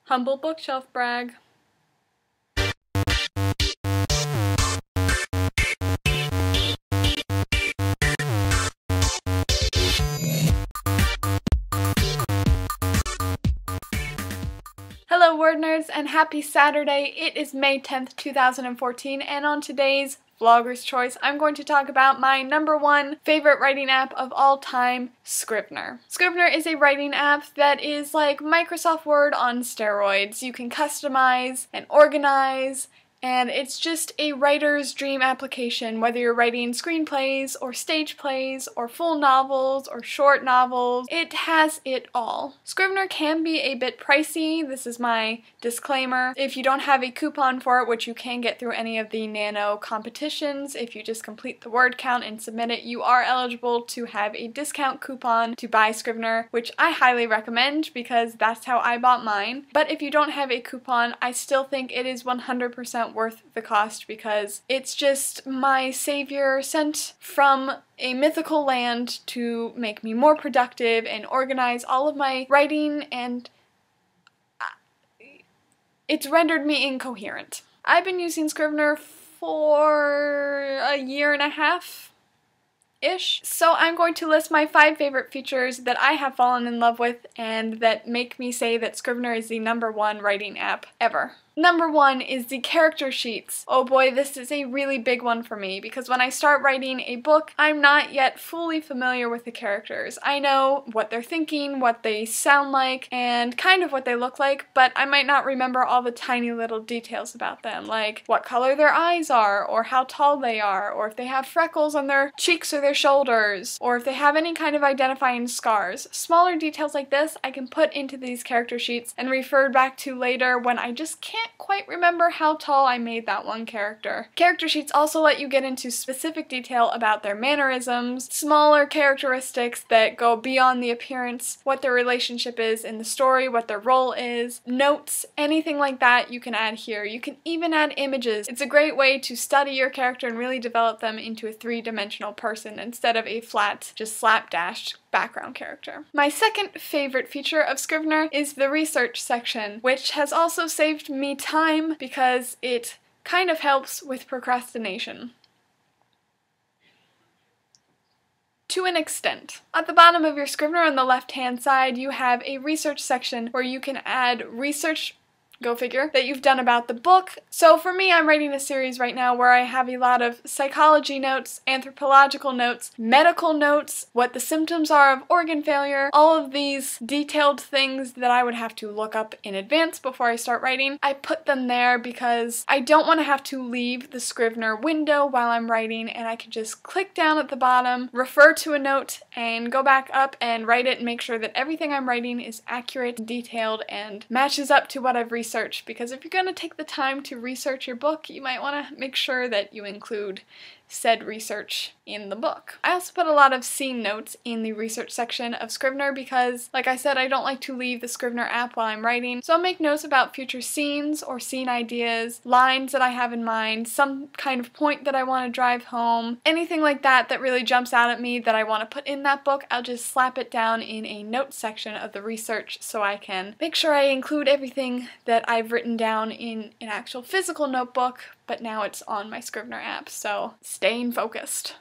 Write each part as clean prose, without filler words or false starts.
Humble bookshelf brag. Hello WordNerds and happy Saturday. It is May 10th, 2014, and on today's Vlogger's Choice, I'm going to talk about my #1 favorite writing app of all time, Scrivener. Scrivener is a writing app that is like Microsoft Word on steroids. You can customize and organize, and it's just a writer's dream application, whether you're writing screenplays or stage plays or full novels or short novels. It has it all. Scrivener can be a bit pricey. This is my disclaimer. If you don't have a coupon for it, which you can get through any of the nano competitions, if you just complete the word count and submit it, you are eligible to have a discount coupon to buy Scrivener, which I highly recommend because that's how I bought mine. But if you don't have a coupon, I still think it is 100% worth the cost because it's just my savior sent from a mythical land to make me more productive and organize all of my writing, and it's rendered me incoherent. I've been using Scrivener for a year and a half-ish, so I'm going to list my 5 favorite features that I have fallen in love with and that make me say that Scrivener is the #1 writing app ever. #1 is the character sheets. Oh boy, this is a really big one for me because when I start writing a book, I'm not yet fully familiar with the characters. I know what they're thinking, what they sound like, and kind of what they look like, but I might not remember all the tiny little details about them, like what color their eyes are, or how tall they are, or if they have freckles on their cheeks or their shoulders, or if they have any kind of identifying scars. Smaller details like this I can put into these character sheets and refer back to later when I just can't quite remember how tall I made that one character. Character sheets also let you get into specific detail about their mannerisms, smaller characteristics that go beyond the appearance, what their relationship is in the story, what their role is, notes, anything like that you can add here. You can even add images. It's a great way to study your character and really develop them into a 3-dimensional person instead of a flat, just slapdashed background character. My second favorite feature of Scrivener is the research section, which has also saved me time because it kind of helps with procrastination. To an extent. At the bottom of your Scrivener on the left-hand side, you have a research section where you can add research, go figure, that you've done about the book. So for me, I'm writing a series right now where I have a lot of psychology notes, anthropological notes, medical notes, what the symptoms are of organ failure, all of these detailed things that I would have to look up in advance before I start writing. I put them there because I don't want to have to leave the Scrivener window while I'm writing, and I can just click down at the bottom, refer to a note, and go back up and write it and make sure that everything I'm writing is accurate, detailed, and matches up to what I've researched. Because if you're going to take the time to research your book, you might want to make sure that you include said research in the book. I also put a lot of scene notes in the research section of Scrivener because, like I said, I don't like to leave the Scrivener app while I'm writing, so I'll make notes about future scenes or scene ideas, lines that I have in mind, some kind of point that I want to drive home, anything like that that really jumps out at me that I want to put in that book. I'll just slap it down in a notes section of the research so I can make sure I include everything that I've written down in an actual physical notebook, but now it's on my Scrivener app, so staying focused.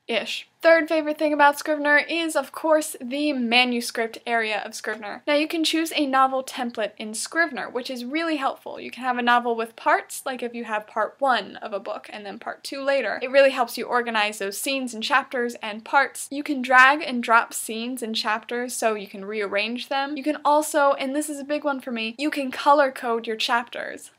Ish. Third favorite thing about Scrivener is, of course, the manuscript area of Scrivener. Now you can choose a novel template in Scrivener, which is really helpful. You can have a novel with parts, like if you have part 1 of a book and then part 2 later. It really helps you organize those scenes and chapters and parts. You can drag and drop scenes and chapters so you can rearrange them. You can also, and this is a big one for me, you can color code your chapters.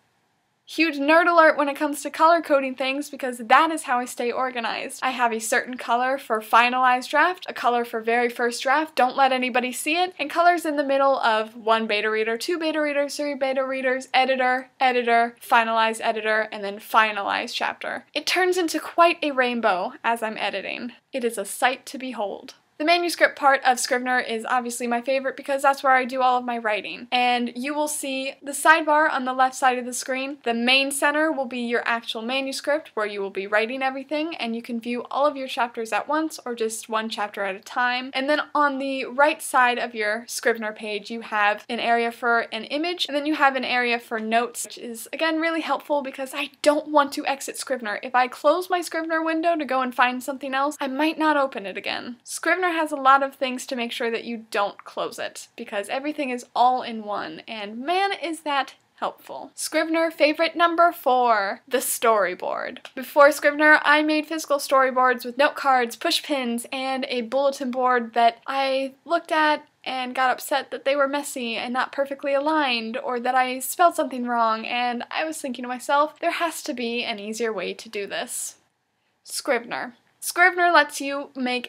Huge nerd alert when it comes to color coding things because that is how I stay organized. I have a certain color for finalized draft, a color for very first draft, don't let anybody see it, and colors in the middle of 1 beta reader, 2 beta readers, 3 beta readers, editor, editor, finalized editor, and then finalized chapter. It turns into quite a rainbow as I'm editing. It is a sight to behold. The manuscript part of Scrivener is obviously my favorite because that's where I do all of my writing. And you will see the sidebar on the left side of the screen. The main center will be your actual manuscript where you will be writing everything, and you can view all of your chapters at once or just one chapter at a time. And then on the right side of your Scrivener page you have an area for an image, and then you have an area for notes, which is again really helpful because I don't want to exit Scrivener. If I close my Scrivener window to go and find something else, I might not open it again. Scrivener has a lot of things to make sure that you don't close it because everything is all in one, and man is that helpful. Scrivener favorite number 4, the storyboard. Before Scrivener, I made physical storyboards with note cards, push pins, and a bulletin board that I looked at and got upset that they were messy and not perfectly aligned, or that I spelled something wrong, and I was thinking to myself, there has to be an easier way to do this. Scrivener. Scrivener lets you make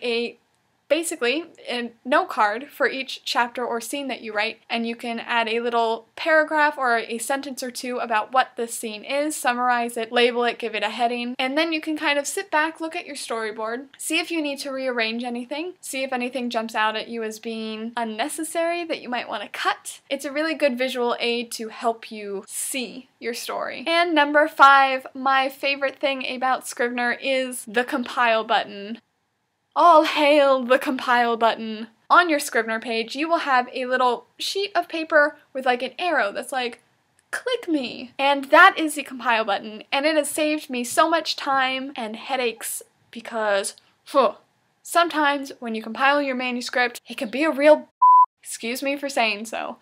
basically a note card for each chapter or scene that you write, and you can add a little paragraph or a sentence or two about what this scene is, summarize it, label it, give it a heading, and then you can kind of sit back, look at your storyboard, see if you need to rearrange anything, see if anything jumps out at you as being unnecessary that you might want to cut. It's a really good visual aid to help you see your story. And number 5, my favorite thing about Scrivener is the compile button. All hail the compile button. On your Scrivener page, you will have a little sheet of paper with like an arrow that's like, click me. And that is the compile button, and it has saved me so much time and headaches because, sometimes when you compile your manuscript, it can be a real excuse me for saying so,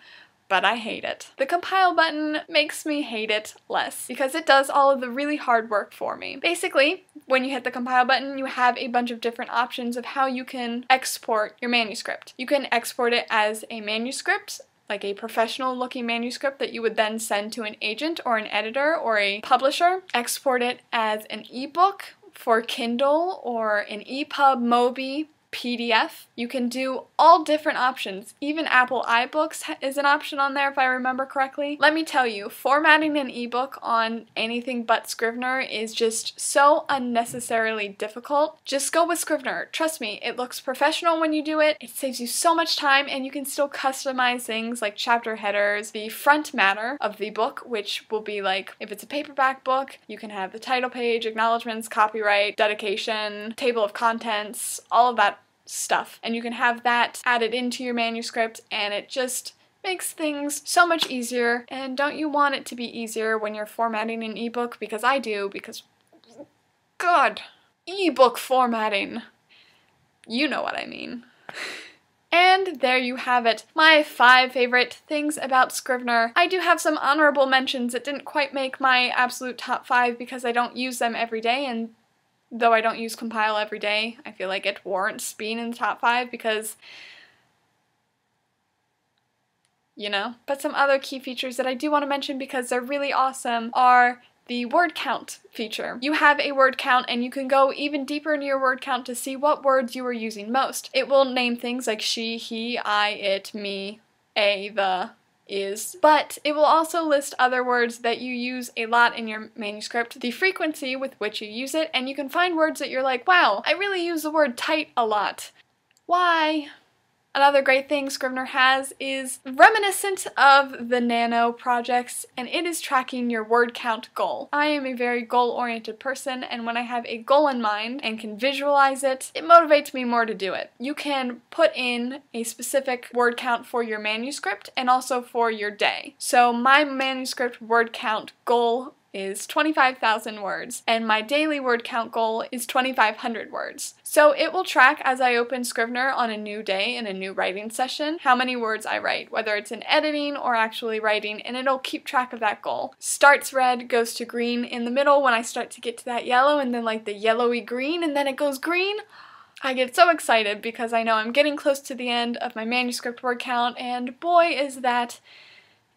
but I hate it. The compile button makes me hate it less because it does all of the really hard work for me. Basically, when you hit the compile button, you have a bunch of different options of how you can export your manuscript. You can export it as a manuscript, like a professional looking manuscript that you would then send to an agent or an editor or a publisher. Export it as an ebook for Kindle or an EPUB, Mobi, PDF. You can do all different options. Even Apple iBooks is an option on there if I remember correctly. Let me tell you, formatting an ebook on anything but Scrivener is just so unnecessarily difficult. Just go with Scrivener. Trust me, it looks professional when you do it. It saves you so much time, and you can still customize things like chapter headers, the front matter of the book, which will be like, if it's a paperback book, you can have the title page, acknowledgments, copyright, dedication, table of contents, all of that stuff, and you can have that added into your manuscript, and it just makes things so much easier. And don't you want it to be easier when you're formatting an ebook? Because I do, because God, ebook formatting. You know what I mean. And there you have it, my 5 favorite things about Scrivener. I do have some honorable mentions that didn't quite make my absolute top 5 because I don't use them every day, and though I don't use compile every day, I feel like it warrants being in the top 5 because, you know. But some other key features that I do want to mention because they're really awesome are the word count feature. You have a word count, and you can go even deeper into your word count to see what words you are using most. It will name things like she, he, I, it, me, a, the, is, but it will also list other words that you use a lot in your manuscript, the frequency with which you use it, and you can find words that you're like, wow, I really use the word tight a lot. Why? Another great thing Scrivener has is reminiscent of the Nano projects, and it is tracking your word count goal. I am a very goal-oriented person, and when I have a goal in mind and can visualize it, it motivates me more to do it. You can put in a specific word count for your manuscript and also for your day. So my manuscript word count goal is 25,000 words, and my daily word count goal is 2,500 words. So it will track as I open Scrivener on a new day in a new writing session how many words I write, whether it's in editing or actually writing, and it'll keep track of that goal. Starts red, goes to green in the middle when I start to get to that yellow, and then like the yellowy green, and then it goes green. I get so excited because I know I'm getting close to the end of my manuscript word count, and boy is that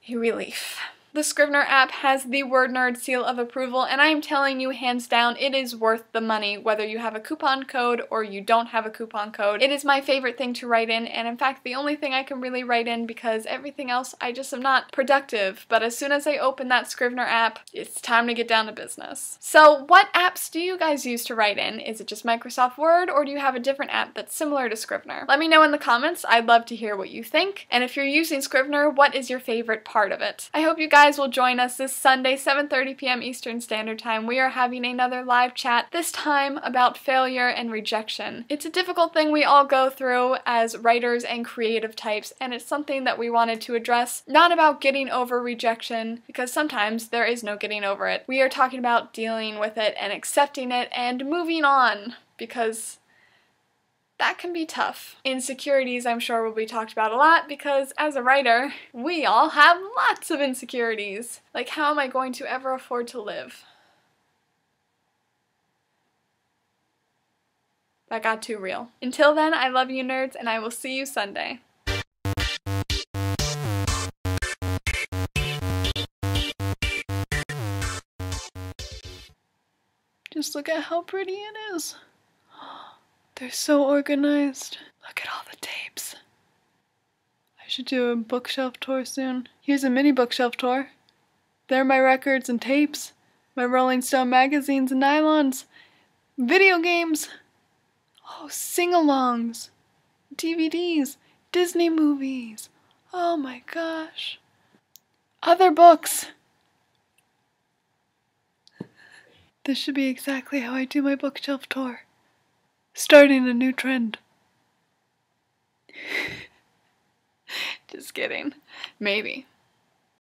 a relief. The Scrivener app has the WordNerd seal of approval, and I am telling you hands down, it is worth the money whether you have a coupon code or you don't have a coupon code. It is my favorite thing to write in, and in fact the only thing I can really write in because everything else I just am not productive. But as soon as I open that Scrivener app, it's time to get down to business. So what apps do you guys use to write in? Is it just Microsoft Word, or do you have a different app that's similar to Scrivener? Let me know in the comments. I'd love to hear what you think. And if you're using Scrivener, what is your favorite part of it? I hope you guys will join us this Sunday, 7:30 p.m. Eastern Standard Time. We are having another live chat, this time about failure and rejection. It's a difficult thing we all go through as writers and creative types, and it's something that we wanted to address. Not about getting over rejection, because sometimes there is no getting over it. We are talking about dealing with it and accepting it and moving on, because that can be tough. Insecurities, I'm sure, will be talked about a lot because as a writer, we all have lots of insecurities. Like, how am I going to ever afford to live? That got too real. Until then, I love you nerds, and I will see you Sunday. Just look at how pretty it is. They're so organized. Look at all the tapes. I should do a bookshelf tour soon. Here's a mini bookshelf tour. There are my records and tapes, my Rolling Stone magazines and nylons, video games, oh, sing-alongs, DVDs, Disney movies. Oh my gosh. Other books. This should be exactly how I do my bookshelf tour. Starting a new trend. Just kidding. Maybe.